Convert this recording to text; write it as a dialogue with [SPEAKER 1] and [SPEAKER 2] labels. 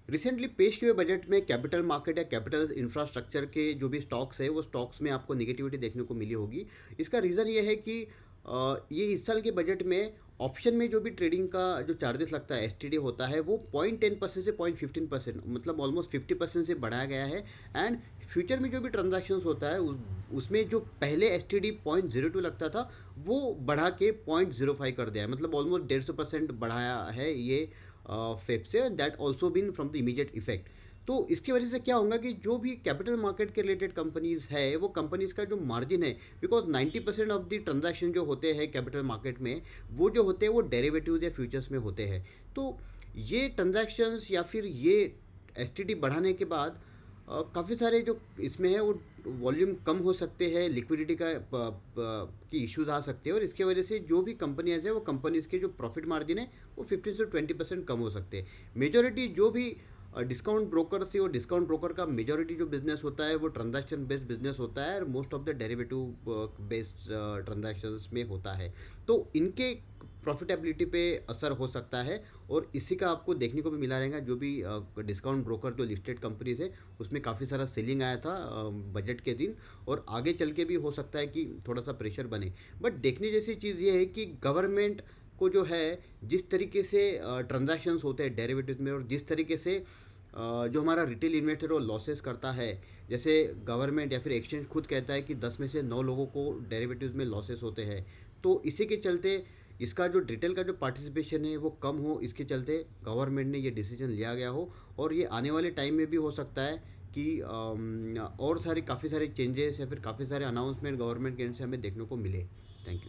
[SPEAKER 1] Recently पेश किए हुए बजट में कैपिटल मार्केट या कैपिटल इंफ्रास्ट्रक्चर के जो भी स्टॉक्स है वो स्टॉक्स में आपको निगेटिविटी देखने को मिली होगी। इसका रीज़न ये है कि ये इस साल के बजट में ऑप्शन में जो भी ट्रेडिंग का जो चार्जेस लगता है एसटीडी होता है वो 0.10% से 0.15%, मतलब ऑलमोस्ट 50% से बढ़ाया गया है। एंड फ्यूचर में जो भी ट्रांजैक्शंस होता है उसमें जो पहले एसटीडी 0.02 लगता था वो बढ़ा के 0.05 कर दिया है, मतलब ऑलमोस्ट 150% बढ़ाया है ये फेब से। That also been from the immediate effect. तो इसकी वजह से क्या होगा कि जो भी कैपिटल मार्केट के रिलेटेड कंपनीज है वो कंपनीज का जो मार्जिन है, बिकॉज 90% ऑफ द ट्रांजैक्शन जो होते हैं कैपिटल मार्केट में वो जो होते हैं वो डेरिवेटिव्स या फ्यूचर्स में होते हैं। तो ये ट्रांजैक्शंस या फिर ये एसटीडी बढ़ाने के बाद काफ़ी सारे जो इसमें है वो वॉल्यूम कम हो सकते हैं, लिक्विडिटी का की इश्यूज आ सकते हैं, और इसके वजह से जो भी कंपनियां हैं वो कंपनीज के जो प्रॉफिट मार्जिन है वो 15 से 20% कम हो सकते हैं। मेजोरिटी जो भी डिस्काउंट ब्रोकर से, वो डिस्काउंट ब्रोकर का मेजोरिटी जो बिजनेस होता है वो ट्रांजैक्शन बेस्ड बिजनेस होता है, और most of the derivative based transactions में होता है। तो इनके प्रॉफिटेबिलिटी पे असर हो सकता है, और इसी का आपको देखने को भी मिला रहेगा। जो भी डिस्काउंट ब्रोकर जो लिस्टेड कंपनीज है उसमें काफ़ी सारा सेलिंग आया था बजट के दिन, और आगे चल के भी हो सकता है कि थोड़ा सा प्रेशर बने। बट देखने जैसी चीज़ ये है कि गवर्नमेंट को जो है जिस तरीके से ट्रांजैक्शंस होते हैं डेरिवेटिव में, और जिस तरीके से जो हमारा रिटेल इन्वेस्टर वो लॉसेस करता है, जैसे गवर्नमेंट या फिर एक्सचेंज खुद कहता है कि 10 में से 9 लोगों को डेरिवेटिव्स में लॉसेस होते हैं। तो इसी के चलते इसका जो रिटेल का जो पार्टिसिपेशन है वो कम हो, इसके चलते गवर्नमेंट ने ये डिसीजन लिया गया हो। और ये आने वाले टाइम में भी हो सकता है कि और सारी काफ़ी सारे चेंजेस या फिर काफ़ी सारे अनाउंसमेंट गवर्नमेंट के एंड से हमें देखने को मिले। Thank you.